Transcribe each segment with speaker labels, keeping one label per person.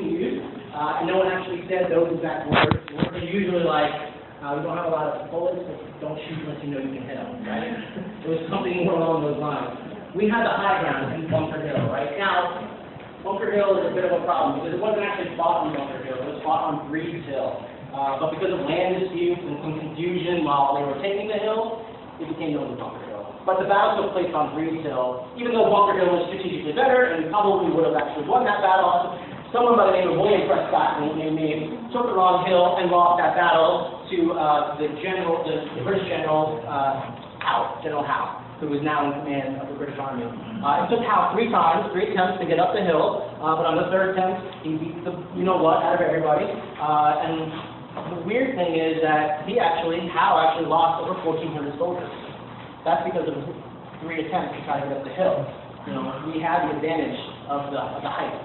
Speaker 1: use. And no one actually said those exact words. Words are usually like, we don't have a lot of bullets, but don't shoot unless you know you can hit them, right? It was something more along those lines. We had the high ground in Bunker Hill, right? Now, Bunker Hill is a bit of a problem because it wasn't actually fought on Bunker Hill. It was fought on Breed's Hill. But because of land disputes and some confusion while they were taking the hill, it became known as Bunker Hill. But the battle took place on Breed's Hill. Even though Bunker Hill was strategically better and probably would have actually won that battle, someone by the name of William Prescott, named me, took the wrong hill and lost that battle to the British general, General Howe, who was now in command of the British Army. It took Howe three attempts to get up the hill, but on the third attempt, he beat the you-know-what out of everybody. And the weird thing is that Howe actually lost over 1,400 soldiers. That's because of his 3 attempts to try to get up the hill. You know, we had the advantage of the height.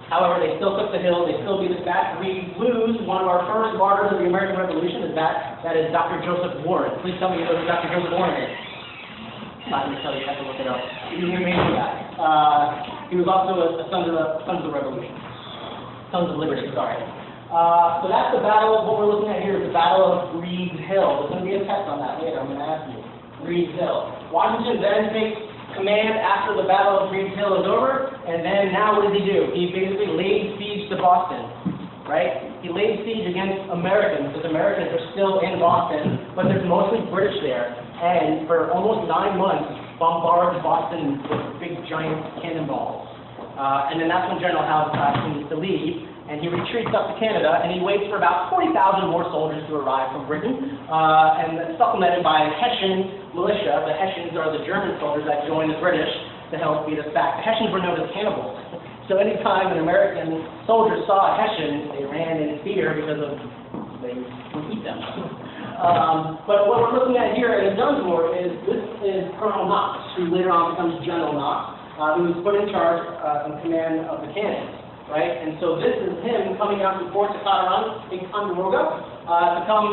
Speaker 1: However, they still took the hill, they still beat us back. We lose one of our first martyrs of the American Revolution that is Dr. Joseph Warren. Please tell me you know who Dr. Joseph Warren is. I'm going to tell you, you have to look it up. You can hear me for that. He was also a son of the Revolution. Sons of Liberty, sorry. So that's the battle. What we're looking at here is the Battle of Breed's Hill. There's going to be a test on that later. I'm going to ask you. Breed's Hill. Washington then takes command after the Battle of Breed's Hill is over, and then now what does he do? He basically laid siege to Boston, right? He laid siege against Americans, because Americans are still in Boston, but there's mostly British there, and for almost 9 months, bombarded Boston with big giant cannonballs. And then that's when General Howe needs to leave, and he retreats up to Canada, and he waits for about 40,000 more soldiers to arrive from Britain, and that's supplemented by Hessian militia. The Hessians are the German soldiers that joined the British to help beat us back. The Hessians were known as cannibals. So anytime an American soldier saw a Hessian, they ran in fear because they would eat them. But what we're looking at here in Dunsmore is this is Colonel Knox, who later on becomes General Knox, who was put in charge in command of the cannons. Right? And so this is him coming out to Fort Tavern in Ticonderoga to come.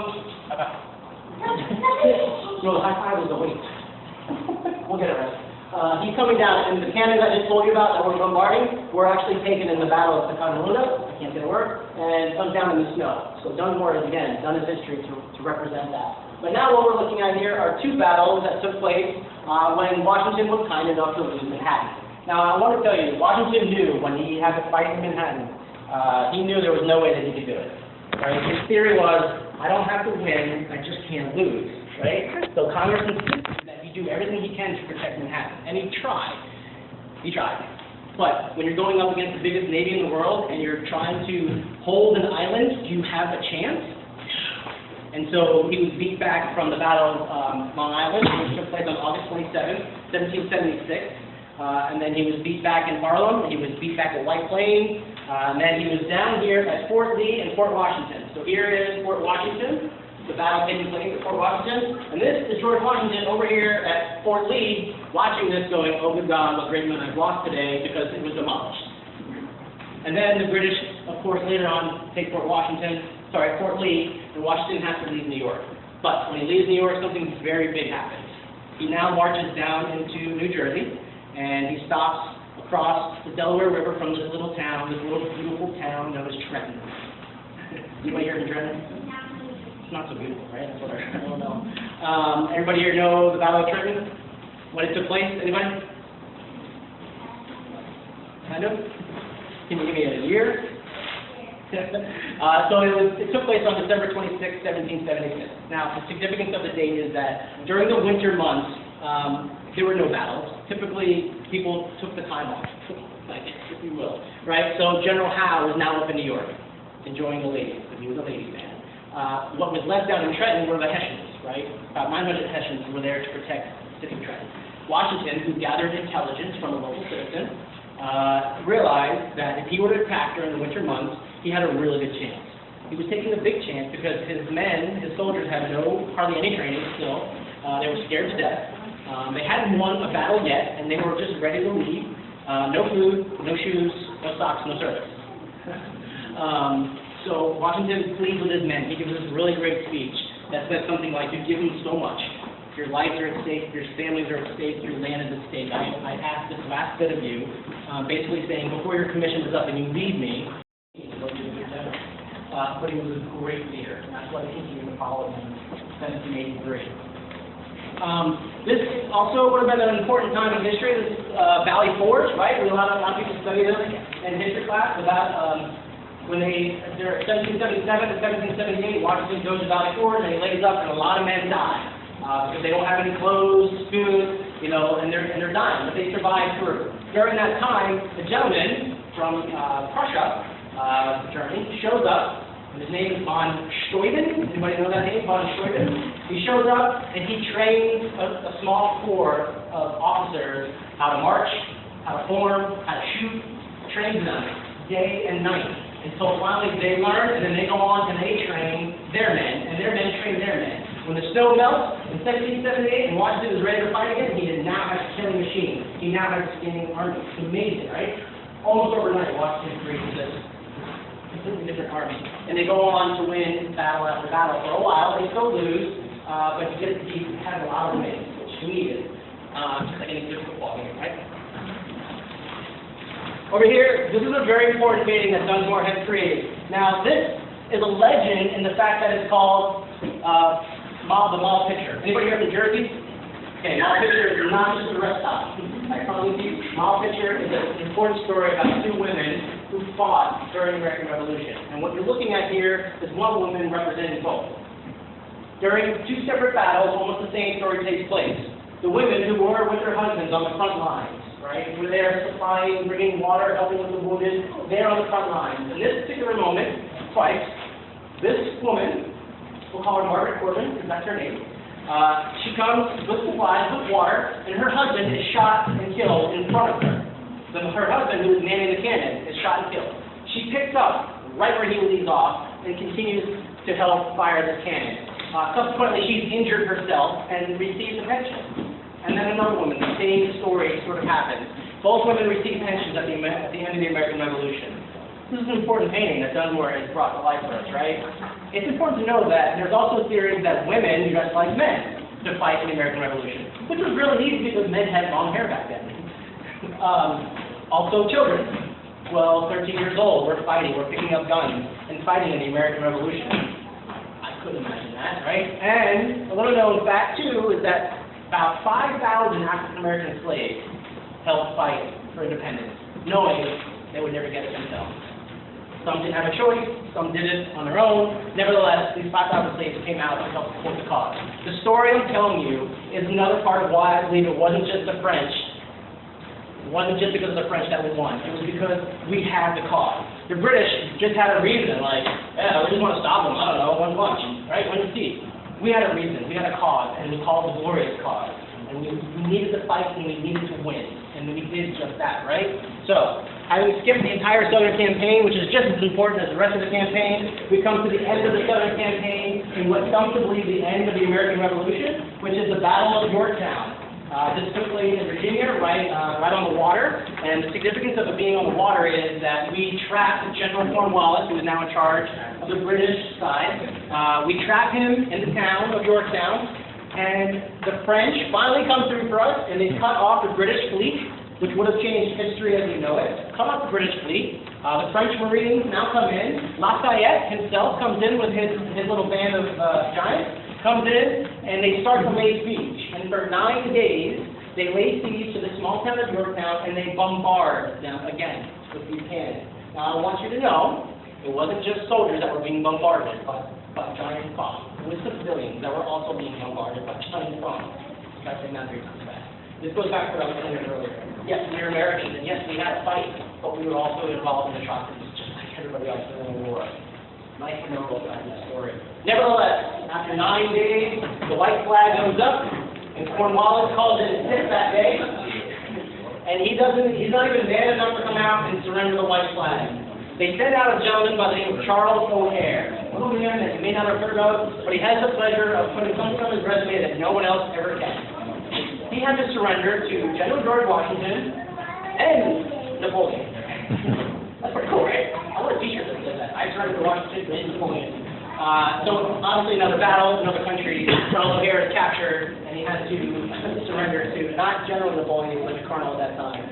Speaker 1: No, the high five was the weight. We'll get it right. He's coming down, and the cannons I just told you about that we're bombarding were actually taken in the Battle of Ticonderoga. I can't get a word. And it comes down in the snow. So Dunsmore has again done his history to represent that. But now what we're looking at here are 2 battles that took place when Washington was kind enough to lose Manhattan. Now, I want to tell you, Washington knew when he had to fight in Manhattan, he knew there was no way that he could do it. Right? His theory was, I don't have to win, I just can't lose. Right? So Congress insisted that he do everything he can to protect Manhattan. And he tried. He tried. But when you're going up against the biggest navy in the world and you're trying to hold an island, do you have a chance? And so he was beat back from the Battle of Long Island, which took place on August 27, 1776. And then he was beat back in Harlem, he was beat back at White Plains, and then he was down here at Fort Lee and Fort Washington. So here is Fort Washington, the battle taking place at Fort Washington, and this is George Washington over here at Fort Lee, watching this going, oh good God, what great men I've lost today, because it was demolished. And then the British, of course, later on take Fort Lee, and Washington has to leave New York. But when he leaves New York, something very big happens. He now marches down into New Jersey, and he stops across the Delaware River from this little town, this little beautiful town known as Trenton. Anybody here in Trenton? It's not so beautiful, right? That's what I don't know. Everybody here know the Battle of Trenton? When it took place? Anybody? Kind of? Can you give me a year? So it took place on December 26, 1776. Now, the significance of the date is that during the winter months, there were no battles. Typically, people took the time off, if you will, right? So General Howe is now up in New York, enjoying the ladies, because he was a ladies' man. What was left down in Trenton were the Hessians, right? About 900 Hessians were there to protect the city of Trenton. Washington, who gathered intelligence from a local citizen, realized that if he were to attack during the winter months, he had a really good chance. He was taking a big chance because his men, his soldiers, had hardly any training still. They were scared to death. They hadn't won a battle yet, and they were just ready to leave. No food, no shoes, no socks, no service. So Washington pleads with his men. He gives this really great speech that says something like, you've given so much. Your lives are at stake, your families are at stake, your land is at stake. I ask this last bit of you, basically saying, before your commission is up and you leave me, but he was a great leader, and that's why they continued to follow him in 1783. This also would have been an important time in history. This Valley Forge, right? A lot of people study this in history class about when they're 1777 to 1778, Washington goes to Valley Forge and he lays up, and a lot of men die because they don't have any clothes, food, you know, and they're dying, but they survive through. During that time, a gentleman from Prussia, Germany, shows up. His name is von Steuben. Anybody know that name, von Steuben? He shows up and he trains a small corps of officers how to march, how to form, how to shoot, trains them day and night until finally they learn, and then they go on and they train their men, and their men train their men. When the snow melts in 1778 and Washington was ready to fight again, he did not have a killing machine. He now has a standing army. It's amazing, right? Almost overnight, Washington created this completely different army. And they go on to win battle after battle. For a while, they still lose, but he had a lot of wins, which he needed, just like any good football game, right? Over here, this is a very important painting that Dunsmore had created. Now, this is a legend in the fact that it's called the Mall Picture. Anybody here from Jersey? Okay, Mall Picture is not just a rest stop. I promise you, Mall Picture is an important story about two women who fought during the American Revolution. And what you're looking at here is one woman representing both. During two separate battles, almost the same story takes place. The women who were with their husbands on the front lines, right, were there supplying, bringing water, helping with the wounded, there on the front lines. In this particular moment, twice, this woman, we'll call her Margaret Corbin, because that's her name, she comes with supplies, with water, and her husband is shot and killed in front of her. Her husband, who is manning the cannon, is shot and killed. She picks up right where he leaves off and continues to help fire this cannon. Subsequently, she's injured herself and receives a pension. And then another woman, the same story sort of happens. Both women receive pensions at the end of the American Revolution. This is an important painting that Dunsmore has brought to life for us, right? It's important to know that there's also theories that women dress like men to fight in the American Revolution, which was really easy because men had long hair back then. Also children, 12, 13 years old, we're picking up guns and fighting in the American Revolution. I couldn't imagine that, right? And a little known fact, too, is that about 5,000 African-American slaves helped fight for independence, knowing they would never get it themselves. Some didn't have a choice, some did it on their own. Nevertheless, these 5,000 slaves came out to help support the cause. The story I'm telling you is another part of why I believe it wasn't just the French. It wasn't just because of the French that we won. It was because we had the cause. The British just had a reason, like, yeah, we just want to stop them, I don't know, one punch, right, one defeat. We had a reason, we had a cause, and it was called the glorious cause. And we needed to fight, and we needed to win. And we did just that, right? So, having skipped the entire Southern Campaign, which is just as important as the rest of the campaign, we come to the end of the Southern Campaign in what some to believe the end of the American Revolution, which is the Battle of Yorktown. This took place in Virginia, right on the water. And the significance of it being on the water is that we trapped General Cornwallis, who is now in charge of the British side. We trapped him in the town of Yorktown. And the French finally come through for us, and they cut off the British fleet, which would have changed history as we know it. Cut off the British fleet. The French Marines now come in. Lafayette himself comes in with his little band of giants, comes in, and they start to lay siege. And for 9 days, they lay siege to the small town of Yorktown, and they bombard them again with these cannons. Now, I want you to know, it wasn't just soldiers that were being bombarded by giant bombs. It was civilians that were also being bombarded by giant bombs. I think that 3 times fast. This goes back to what I was saying earlier. Yes, we were Americans, and yes, we had a fight, but we were also involved in atrocities, just like everybody else in the war. Nice to know about that story. Nevertheless, after 9 days, the white flag goes up, and Cornwallis calls it sick that day, and he's not even man enough to come out and surrender the white flag. They sent out a gentleman by the name of Charles O'Hare, a little man that you may not have heard of, but he has the pleasure of putting something on his resume that no one else ever can. He had to surrender to General George Washington and Napoleon. That's pretty cool, right? I want a t-shirt that says that. I surrendered to Washington and Napoleon. So, obviously, another battle, another country. Charles O'Hare is captured, and he has to surrender to not General Napoleon, but the colonel at that time.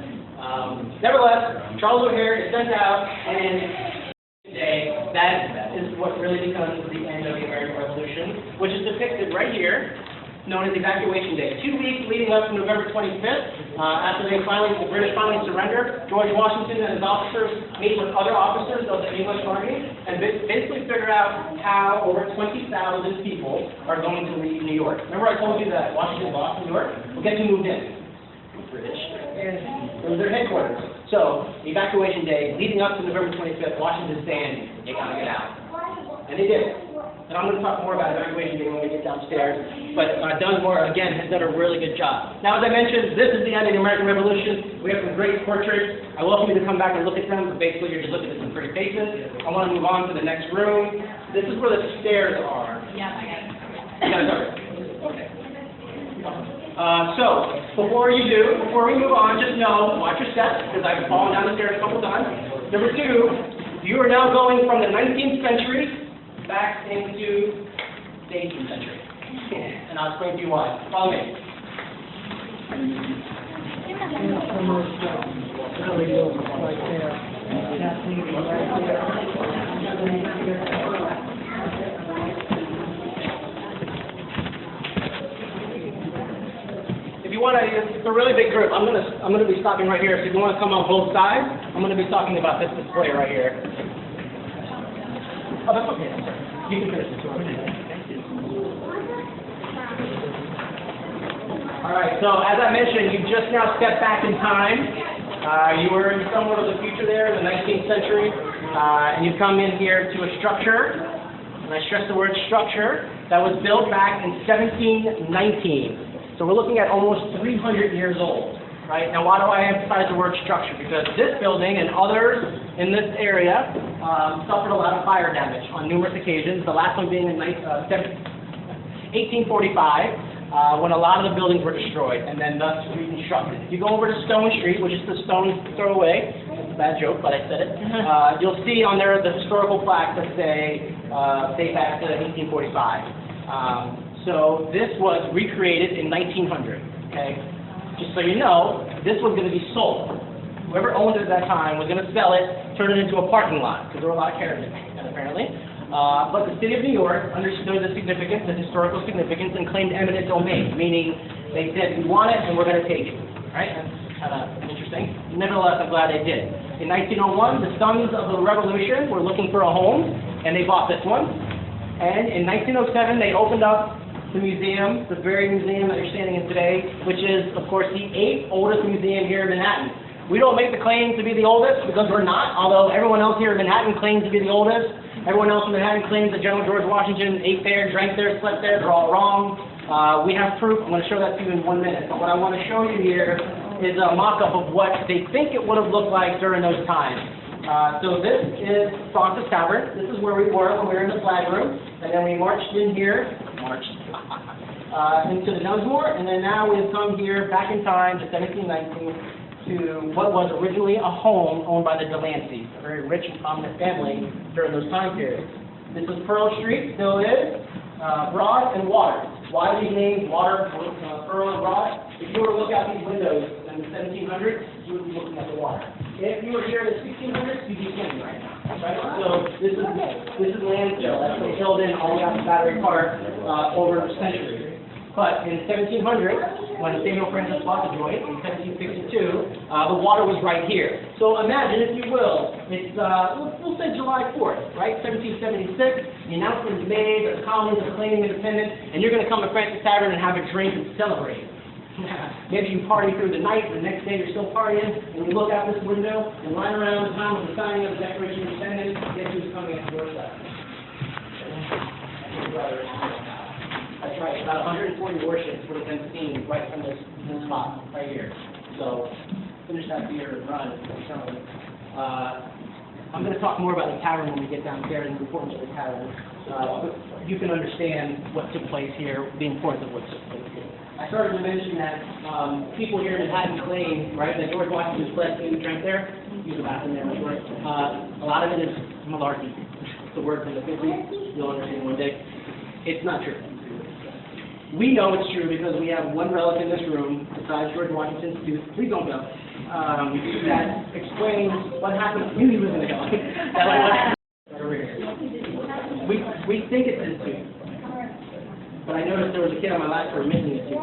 Speaker 1: Nevertheless, Charles O'Hare is sent out, and today, that is what really becomes the end of the American Revolution, which is depicted right here, known as Evacuation Day. 2 weeks leading up to November 25th, after the British finally surrendered, George Washington and his officers meet with other officers of the English Army and basically figure out how over 20,000 people are going to leave New York. Remember I told you that Washington lost New York? Well, guess who moved in? British. And it was their headquarters. So, Evacuation Day, leading up to November 25th, Washington's saying, you gotta get out. And they did. And I'm going to talk more about Evacuation Day when we get downstairs. But Dunsmore, again, has done a really good job. Now, as I mentioned, this is the end of the American Revolution. We have some great portraits. I welcome you to come back and look at them. But basically, you're just looking at some pretty faces. I want to move on to the next room. This is where the stairs are.
Speaker 2: Yeah, I got it.
Speaker 1: You got it covered? Okay. So, before we move on, just know, watch your steps, because I've fallen down the stairs a couple times. Number two, you are now going from the 19th century back into the 18th century. And I'll explain to you why. Follow me. If you want to, it's a really big group. I'm gonna be stopping right here. So if you want to come on both sides, I'm gonna be talking about this display right here. Oh, that's okay. You can finish this one. All right, so as I mentioned, you just now stepped back in time. You were in somewhat of the future there in the 19th century, and you've come in here to a structure, and I stress the word structure, that was built back in 1719. So we're looking at almost 300 years old. Right? Now, why do I emphasize the word structure? Because this building and others in this area suffered a lot of fire damage on numerous occasions, the last one being in 1845, when a lot of the buildings were destroyed and then thus reconstructed. If you go over to Stone Street, which is the stone throw away, it's a bad joke, but I said it, you'll see on there the historical plaques that say, date back to 1845. So this was recreated in 1900, okay? Just so you know, this was going to be sold. Whoever owned it at that time was going to sell it, turn it into a parking lot, because there were a lot of carriages, apparently. But the city of New York understood the significance, the historical significance, and claimed eminent domain, meaning they said, we want it and we're going to take it. Right? That's kind of interesting. Nevertheless, I'm glad they did. In 1901, the Sons of the Revolution were looking for a home, and they bought this one. And in 1907, they opened up the museum, the very museum that you're standing in today, which is, of course, the 8th oldest museum here in Manhattan. We don't make the claim to be the oldest, because we're not, although everyone else here in Manhattan claims to be the oldest. Everyone else in Manhattan claims that General George Washington ate there, drank there, slept there. They're all wrong. We have proof. I'm going to show that to you in 1 minute. But what I want to show you here is a mock-up of what they think it would have looked like during those times. So this is Fraunces Tavern. This is where we were when we were in the flag room. And then we marched in here, into the Dunsmore, and then now we've come here back in time to 1719 to what was originally a home owned by the Delanceys, a very rich and prominent family during those time periods. This is Pearl Street, still is, Broad and Water. Why these names, Water, Pearl, and Broad? If you were to look out these windows in the 1700s, you would be looking at the water. If you were here in the 1600s, you'd be swimming right now. Right? So this is landfill. That's what filled in all the way out to Battery Park over centuries. But in 1700, when Samuel Francis bought the joint in 1762, the water was right here. So imagine, if you will, it's we'll say July 4th, right? 1776. The announcement is made that the colonies are claiming independence, and you're going to come to Fraunces Tavern and have a drink and celebrate. Maybe you party through the night, and the next day you're still partying, and you look out this window, and right around the time of the signing of the Declaration of Independence, guess who's coming at the doorstep? That's right, about 140 warships would have been seen right from this spot, right here. So, finish that beer and run. I'm going to talk more about the tavern when we get downstairs and the importance of the tavern. You can understand what took place here, the importance of what took place here. I started to mention that people here in Manhattan claim, right, that George Washington's blood came drank there. Use the bathroom there, right? A lot of it is malarkey. It's a word from the 50s. You'll understand one day. It's not true. We know it's true because we have one relative in this room, besides George Washington's tooth, please don't go, that explains what happened. You live in the hill. Over here. We think it's his tooth. But I noticed there was a kid on my last tour missing a tooth.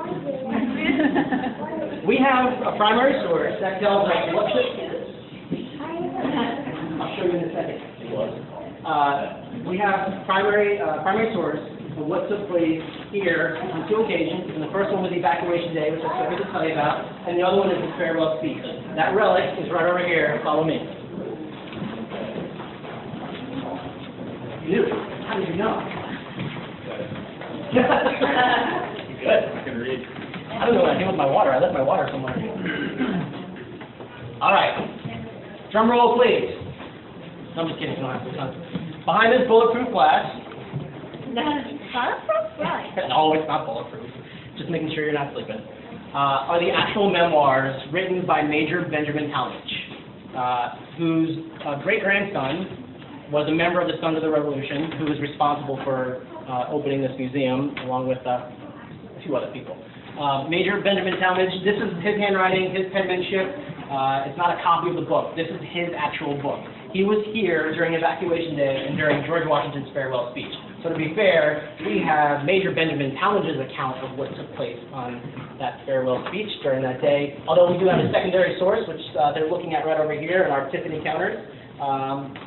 Speaker 1: We have a primary source that tells us what's it. I'll show you in a second. We have primary source of what took place here on 2 occasions, and the first one was the evacuation day, which I started to tell you about, and the other one is his farewell speech. That relic is right over here. Follow me. You knew. How did you know? Good. I can read. I don't know what I did with my water. I left my water somewhere. All right. Drum roll, please. No, I'm just kidding. You don't have to. Behind this bulletproof glass.
Speaker 2: Bulletproof? Really?
Speaker 1: No, it's not bulletproof. Just making sure you're not sleeping. Are the actual memoirs written by Major Benjamin Talmadge, whose great-grandson was a member of the Sons of the Revolution, who was responsible for opening this museum, along with a few other people. Major Benjamin Talmadge, this is his handwriting, his penmanship. It's not a copy of the book. This is his actual book. He was here during Evacuation Day and during George Washington's farewell speech. So to be fair, we have Major Benjamin Talmadge's account of what took place on that farewell speech during that day. Although we do have a secondary source, which they're looking at right over here in our Tiffany counters.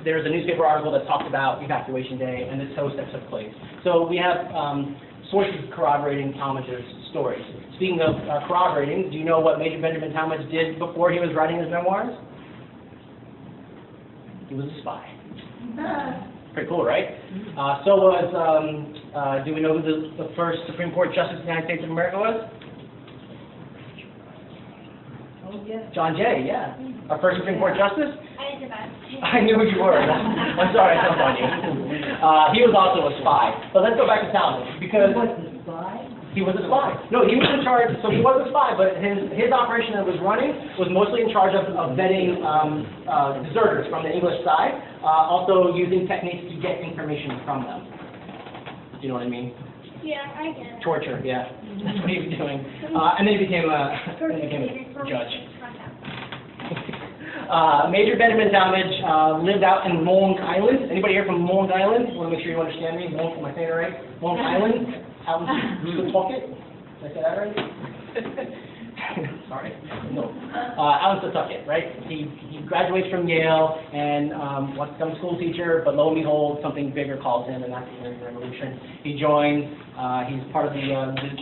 Speaker 1: There's a newspaper article that talked about Evacuation Day and the toast that took place. So we have sources corroborating Talmadge's stories. Speaking of corroborating, do you know what Major Benjamin Talmadge did before he was writing his memoirs? He was a spy. Pretty cool, right? So was, do we know who the first Supreme Court Justice of the United States of America was?
Speaker 2: Oh, yeah.
Speaker 1: John Jay, yeah. Our first Supreme Court Justice?
Speaker 2: I
Speaker 1: knew who you were. I'm sorry I jumped on you. He was also a spy. But let's go back to Talmadge, because... He was a spy. No, he was in charge, so he was a spy, but his operation that was running was mostly in charge of vetting deserters from the English side, also using techniques to get information from them. Do you know what I mean?
Speaker 2: Yeah, I get it.
Speaker 1: Torture, yeah. That's what he was doing. And then he became a judge. Major Benjamin Talmadge lived out in Long Island. Anybody here from Long Island? I want to make sure you understand me. Am I saying it right? Long Island? Out in Setauket? Did I say that right? Sorry. No. Out in Setauket, right? He graduates from Yale and wants to become a school teacher, but lo and behold, something bigger calls him, and that's the American Revolution. He joins, he's part of the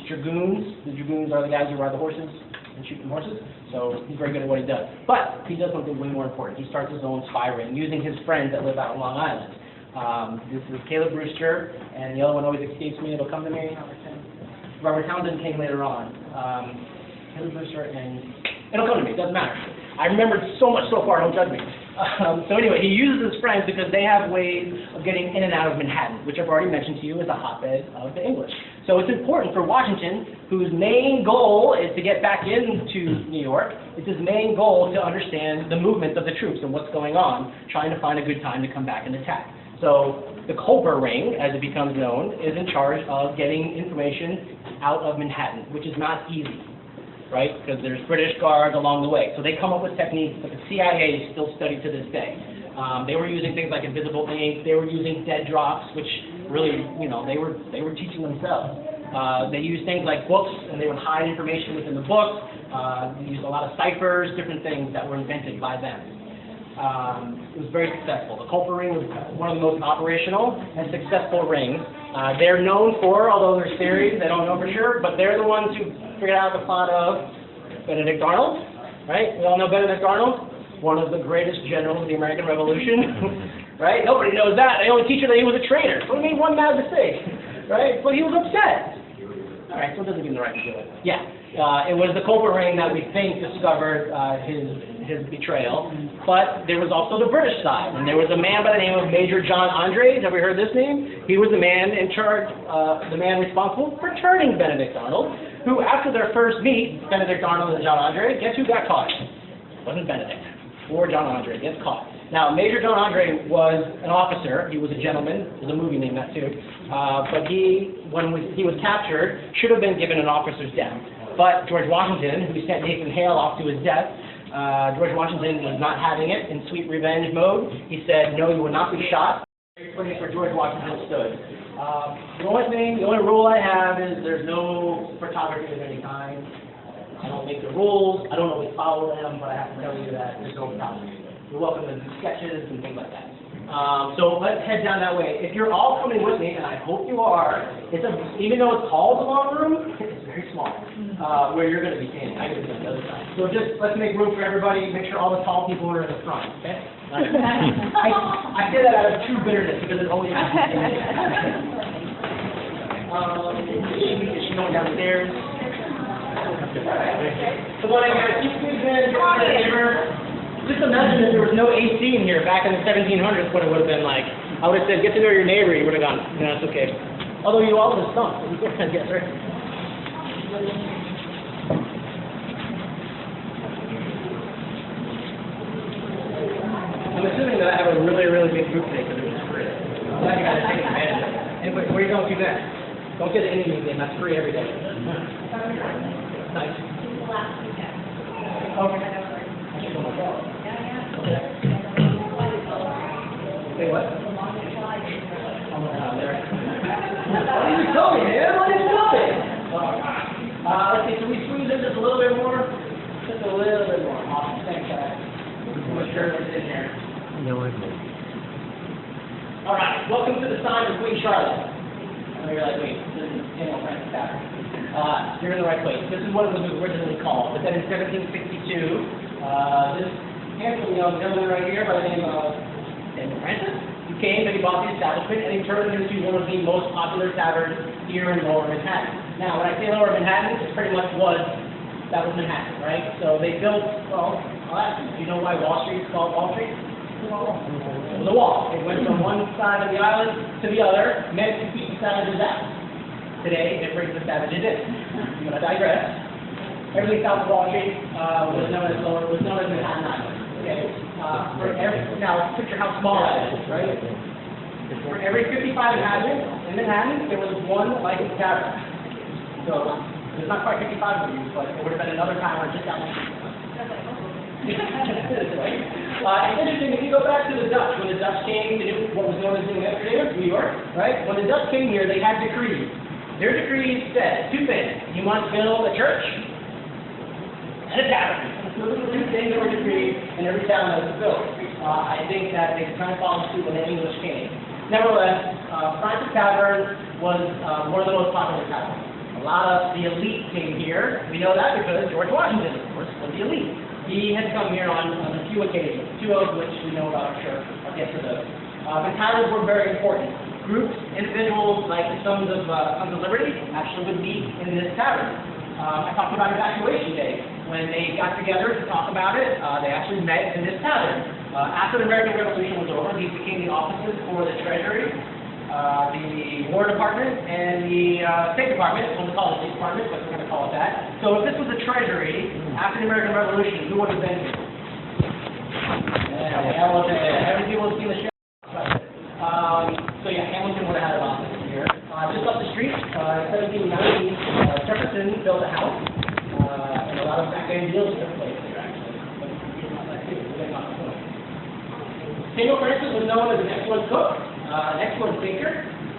Speaker 1: Dragoons. The Dragoons are the guys who ride the horses and shoot the horses, so he's very good at what he does. But he does something way more important. He starts his own spy ring using his friends that live out on Long Island. This is Caleb Brewster, and the other one always escapes me. It'll come to me. Robert Townsend came later on. Caleb Brewster, and it'll come to me. It doesn't matter. I remembered so much so far. Don't judge me. So anyway, he uses his friends because they have ways of getting in and out of Manhattan, which I've already mentioned to you is a hotbed of the English. So it's important for Washington, whose main goal is to get back into New York. It's his main goal to understand the movement of the troops and what's going on, trying to find a good time to come back and attack. So the Culper Ring, as it becomes known, is in charge of getting information out of Manhattan, which is not easy, right? Because there's British guards along the way. So they come up with techniques that the CIA still study to this day. They were using things like invisible ink. They were using dead drops, which really, you know, they were teaching themselves. They used things like books, and they would hide information within the books. They used a lot of ciphers, different things that were invented by them. It was very successful. The Culper Ring was one of the most operational and successful rings. They're known for, although there's theories, they don't know for sure, but they're the ones who figured out the plot of Benedict Arnold, right? We all know Benedict Arnold, one of the greatest generals of the American Revolution, right? Nobody knows that. They only teach you that he was a traitor. So he made one mad mistake, right? But he was upset. All right, so it doesn't give him the right to do it. Yeah, it was the Culper Ring that we think discovered his betrayal, but there was also the British side, and there was a man by the name of Major John Andrews. Have we heard this name? He was the man in charge, the man responsible for turning Benedict Arnold, who after their first meet, Benedict Arnold and John Andrews, guess who got caught? It wasn't Benedict, or John Andrews gets caught. Now, Major John Andrews was an officer. He was a gentleman. There's a movie named that too. But when he was captured, should have been given an officer's death. But George Washington, who sent Nathan Hale off to his death, George Washington was not having it in sweet revenge mode. He said, no, you will not be shot. The place where George Washington stood. The only rule I have is there's no photography of any kind. I don't make the rules, I don't always follow them, but I have to tell you that there's no photography. You're welcome to do sketches and things like that. So let's head down that way. If you're all coming with me, and I hope you are, even though it's called the long room, it's very small, where you're going to be standing. I'm going to be on the other side. So just let's make room for everybody, make sure all the tall people are in the front, okay? I say that out of true bitterness because it always happens to me. Is she going downstairs? So what I got, keep moving, neighbor. Just imagine if there was no AC in here back in the 1700s, what it would have been like. I would have said, get to know your neighbor. You would have gone, no, it's okay. Although you all would have stunk. I guess, right? I'm assuming that I have a really, really big group today because it was free. I'm glad you guys are taking advantage of it. Anyway, where are you going to next? Don't get the Indian game. That's free every day. Nice. Okay. I should go myself. Say what? What did you tell me, man? What did you tell me? Let's see, can we squeeze in just a little bit more? Just a little bit more. Awesome. Thanks, guys. I'm sure it's in here.
Speaker 3: No, I don't.
Speaker 1: All right. Welcome to the sign of Queen Charlotte. I know you're like, wait, this is Fraunces Tavern. You're in the right place. This is what it was originally called. But then in 1762, this handsome young gentleman right here by the name of Fraunces, he came and he bought the establishment and he turned it into one of the most popular taverns here in Lower Manhattan. Now, when I say Lower Manhattan, it pretty much that was Manhattan, right? So they built, well, I'll ask you, do you know why Wall Street is called Wall Street? It was a wall. It went from one side of the island to the other, meant to keep the savages out. Today, it brings the savages in. I'm going to digress. Everything south of Wall Street was known as Manhattan Island. Okay. Now, picture how small that is, right? For every 55 inhabitants in Manhattan, there was one licensed tavern. So, there's not quite 55 of you, but it would have been another tavern just down the street. It's interesting, if you go back to the Dutch, when the Dutch came to what was known as New Amsterdam, New York, right? When the Dutch came here, they had decrees. Their decrees said two things. You must build a church and a tavern. Those are the two things that were decreed in every town that was built. I think that they kind of followed suit when the English came. Nevertheless, Fraunces Tavern was one of the most popular taverns. A lot of the elite came here. We know that because George Washington, of course, was the elite. He had come here on a few occasions, two of which we know about, I'm sure. I'll get to those. But taverns were very important. Groups, individuals, like the Sons of Liberty, actually would meet in this tavern. I talked about Evacuation Day. When they got together to talk about it, they actually met in this tavern. After the American Revolution was over, these became the offices for the Treasury, the War Department, and the State Department. We wouldn't call it the State Department, but we're going to call it that. So if this was the Treasury, after the American Revolution, who would have been here? Yeah, Hamilton. Every people have seen the show. So yeah, Hamilton would have had an office here. Just up the street, 1790, Jefferson built a house, and a lot of back-end deals took place here, actually. Samuel Fraunces was known as an excellent cook, an excellent baker,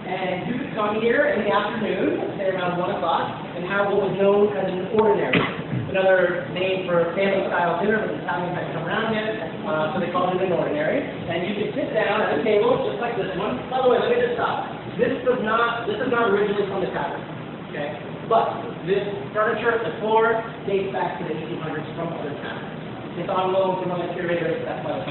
Speaker 1: and he would come here in the afternoon, say around 1 o'clock, and have what was known as an ordinary. Another name for family-style dinner, but the Italians hadn't come around yet, so they called it an ordinary. And you could sit down at a table just like this one. By the way, let me just stop. This is not originally from the tavern, okay? But this furniture, the floor, dates back to the 1800s from other taverns. It's on loan from other curators, that's why it's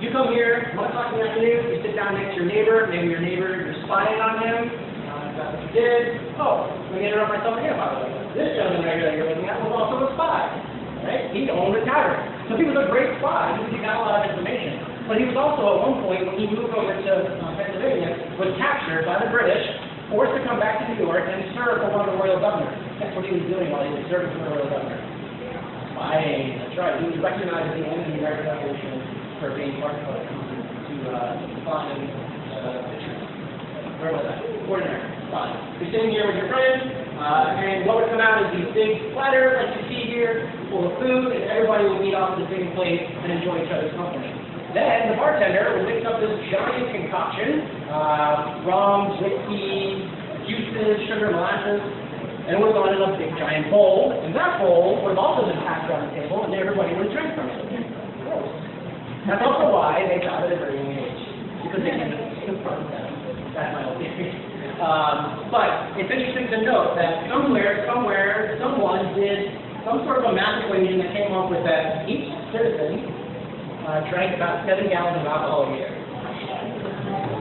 Speaker 1: You come here, 1 o'clock in the afternoon, you sit down next to your neighbor, maybe your neighbor, you're spying on him, that's what you did. Oh, let me interrupt myself again, by the way. This gentleman right here that you're looking at was also a spy, right? He owned a tavern. So he was a great spy because he got a lot of information. But he was also, at one point, when he moved over to Pennsylvania, was captured by the British, forced to come back to New York and serve for one of the royal governors. That's what he was doing while he was serving for the royal governor. Spying, that's right. He was recognized at the end of the American Revolution for being part of it to find where was that? Ordinary. Fine. You're sitting here with your friends, and what would come out is these big platters like you see here, full of food, and everybody would meet off at the same place and enjoy each other's company. Then the bartender would mix up this giant concoction, rum, whiskey, juices, sugar, molasses, and it would have gone in a big giant bowl. And that bowl would have also been passed around the table, and everybody would drink from it. Gross. That's also why they got it at a very young age, because they didn't confirm that. That's my own theory. But it's interesting to note that somewhere, someone did some sort of a math equation that came up with that each citizen drank about 7 gallons of alcohol a year.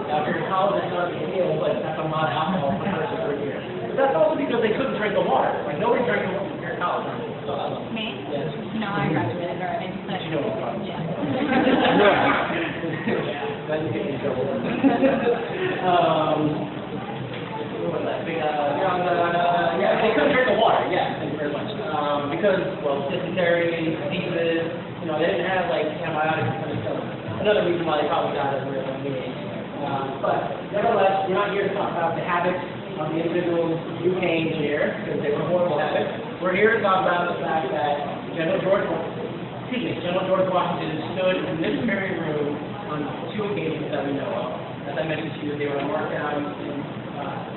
Speaker 1: Now, if you're in college, it's not a big deal, but that's a lot of alcohol per person per year. But that's also because they couldn't drink the water. Like, nobody drank the water in college. So,
Speaker 2: Me?
Speaker 1: yes.
Speaker 2: No, I graduated already.
Speaker 1: Did you know what problem?
Speaker 2: Yeah.
Speaker 1: Glad you get me in trouble. What was that? Yeah, they couldn't drink the water. Yeah, thank you very much. Because, well, dysentery, diseases, they didn't have, like, antibiotics and penicillin. Another reason why they probably died at a really young age. But, nevertheless, we're not here to talk about the habits of the individuals who came here, because they were horrible habits. We're here to talk about the fact that General George Washington stood in this very room on 2 occasions that we know of. As I mentioned to you, they were marked down in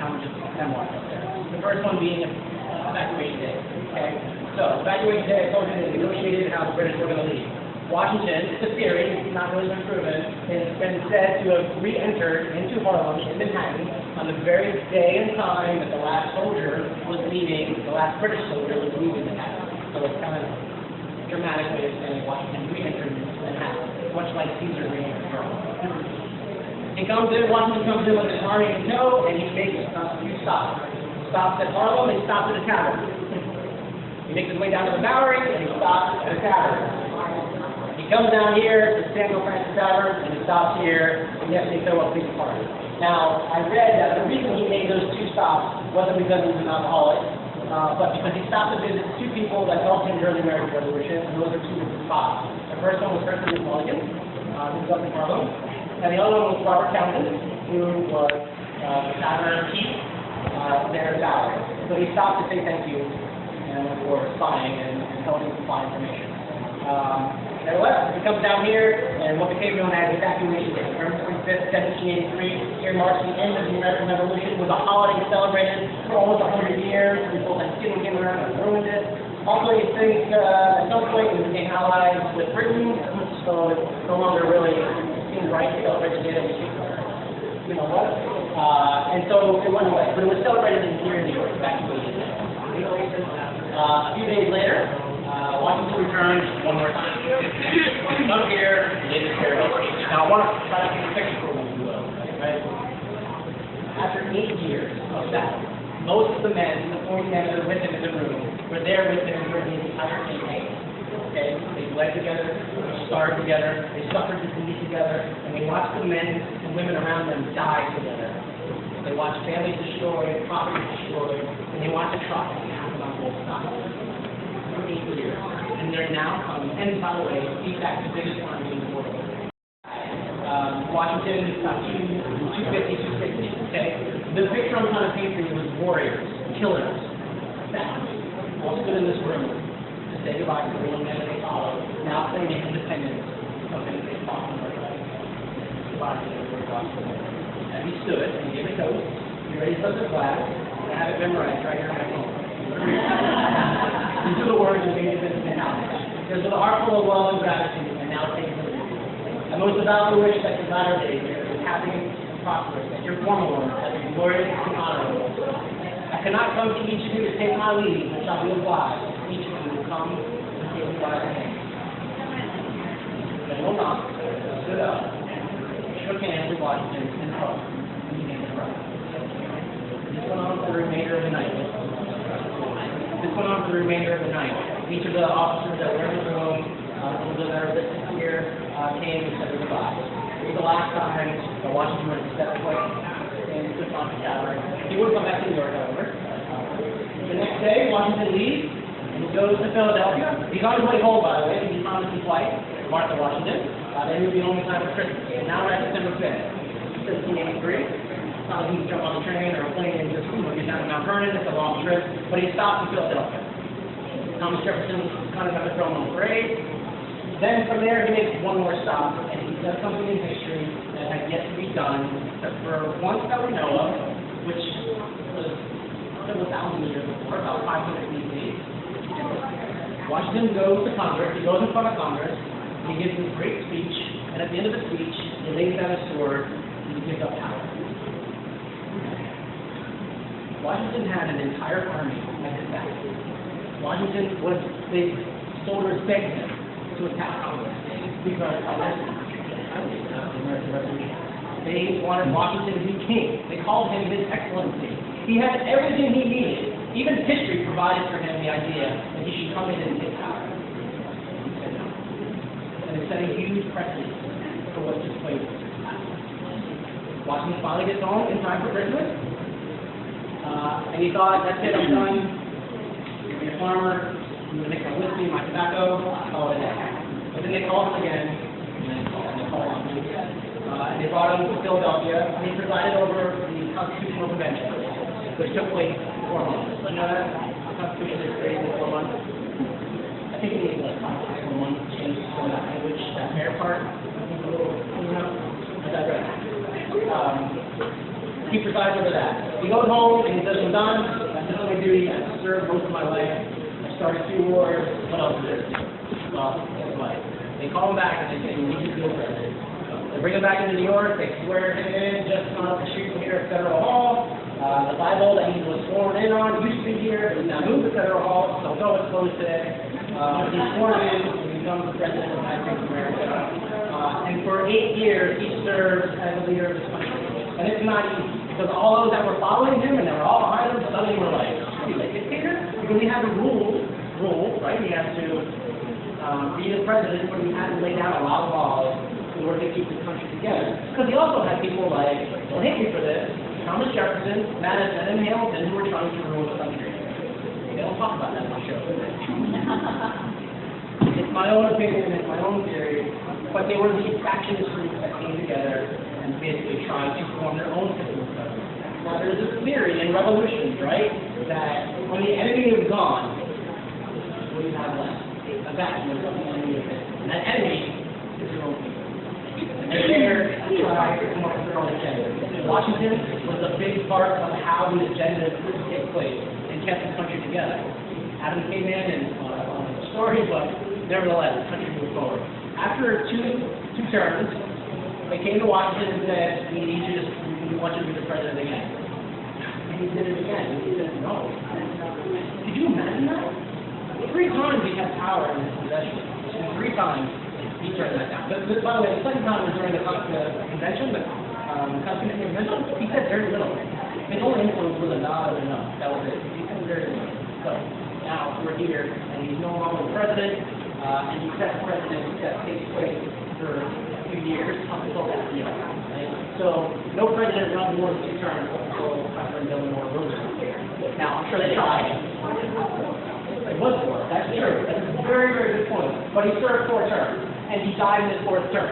Speaker 1: Talmadge's memoirs up there. The first one being Evacuation Day. Okay? So, Evacuation Day, I told you, they negotiated how the British were going to leave. Washington, it's a theory, it's not really been proven, has been said to have re-entered into Harlem in Manhattan on the very day and time that the last soldier was leaving, the last British soldier was leaving Manhattan. So it's kind of a dramatic way of saying Washington re-entered Manhattan, much like Caesar re-entered Rome. Washington comes in with his army in tow, and he makes a few stops. Stops at Harlem, and he stops at a tavern. He makes his way down to the Bowery, and he stops at a tavern. He comes down here to Fraunces Tavern, and he stops here, and yes, they throw a big party. Now, I read that the reason he made those 2 stops wasn't because he was an alcoholic, but because he stopped to visit 2 people that helped him during the American Revolution, and those are 2 different spots. The first one was Fraunces Mulligan, who was up in Harlem, and the other one was Robert Townsend, who was the tavern chief there in Bowery. So he stopped to say thank you for spying and helping supply information. Nevertheless, he comes down here, and what became known as Evacuation Day, November 25th, 1783, here marks the end of the American Revolution. It was a holiday celebrated for almost 100 years. People had stealing came around and ruined it. Also, you think at some point we became allies with Britain, so it's no longer really seemed right to celebrate the day that we should. You know what? And so it went away, but it was celebrated here in New York, Evacuation Day. A few days later, Washington returns one more time. Come here, later here. Now, I want to try to paint a picture for you, if you will. Right? After 8 years of battle, most of the men, the 40 men that are with him in the room, were there with him during the entire campaign. Okay? They bled together, they starved together, they suffered disease together, and they watched the men and women around them die together. They watched families destroyed, property destroyed, and they watched atrocities happen on both sides. For 8 years. And they're now coming, and by the way, he's back the biggest army in the world. Washington is about 250, 260, okay? The picture I'm trying to paint for you is warriors, killers, assassins, all stood in this room to say goodbye to the young men that they followed, now claiming independence of the Boston Goodbye to the Washington. And he stood, and he gave a toast, he raised up the flag, and I have it memorized right here on my phone. These are the words of made this now. Because with a heart full of love and gratitude, and now take the lead. I most devoutly wish that your latter days are happy and prosperous, that your former ones have been glorious and honorable. I cannot come to each of you to take my leave, but shall be obliged. Each of you will come and take me by the hand. General Knox stood up, shook hands with Washington, and hugged, and began to cry. This went on for the remainder of the night. Each of the officers that were in the room, those that are listed here, came and said goodbye. It was the last time that Washington would step foot in the Fraunces Tavern. He would come back to New York, however. The next day, Washington leaves and he goes to Philadelphia. He's on his way home, by the way. He promised his wife, Martha Washington, that he would be home in time for Christmas. And now we're at December 5th, 1783. Not like he can jump on a train or a plane and just get down to Mount Vernon. It's a long trip, but he stops in Philadelphia. Thomas Jefferson kind of got the throne on parade. Then from there, he makes one more stop, and he That's something in history that has yet to be done, except for once that we know of, which was several thousand years before, about 500 BC. Washington goes to Congress, he goes in front of Congress, he gives this great speech, and at the end of the speech, he lays down his sword, and he gives up power. Washington had an entire army at his back. Washington was, the soldiers begged him to attack Congress because of this American Revolution. They wanted Washington to be king. They called him His Excellency. He had everything he needed. Even history provided for him the idea that he should come in and take power. He said no. And it set a huge precedent for what took place. Washington finally gets home in time for Christmas. And he thought, that's it, I'm done. I'm going to be a farmer. I'm going to make my whiskey, my tobacco. I'll call it a day. But then they called him again. And they called him again. And they brought him to Philadelphia. And he presided over the Constitutional Convention, which took place in 4 months. You know that? The Constitution is created in 4 months. I think it needs like 4 months to change some of that language, that mayor part. I think a little, I digress. He presides over that. He goes home and he says, I'm done. I've done my duty. I've served most of my life. I've started 2 wars. What else is there? Well, guess what? They call him back and they say, you need to be the president. They bring him back into New York. They swear him in just on the street from here at Federal Hall. The Bible that he was sworn in on used to be here. He's now moved to Federal Hall. So though it's closed today, he's sworn in and becomes the president of the United States of America. And for 8 years, he served as the leader of this country. And it's not easy. Because all those that were following him and they were all behind him, suddenly were like, he's a dictator? Because he had a rule, right? He has to be the president, but he had to lay down a lot of laws in order to keep the country together. Because he also had people like, don't hate me for this, Thomas Jefferson, Madison, and Hamilton, who were trying to rule the country. They don't talk about that on the show, do they? It's my own opinion, it's my own theory, but they were these factionist groups that came together and basically tried to form their own system of government. Now, there's this theory in revolutions, right, that when the enemy is gone, what do you have left? A vacuum of the enemy is it. And that enemy is your own people. And they're trying to come up with their own agenda. Washington was a big part of how the agenda would take place and kept the country together. Adam came in and the story, but nevertheless, the country moved forward. After two terms, they came to Washington and said, we want you to be the president again. And he did it again. And he said, no. Could you imagine that? 3 times he had power in his possession. And 3 times he turned that down. But by the way, the second time was during the convention, the Constitutional Convention, he said very little. His only influence was a nod and a no. That was it. He said very little. So now we're here, and he's no longer the president, and he set precedent that takes place for years up until that deal. Right? So no president runs more than 2 terms until President Delano Roosevelt. Now I'm sure they tried. It was 4. That's true. That's a very, very good point. But he served 4 terms, and he died in his 4th term.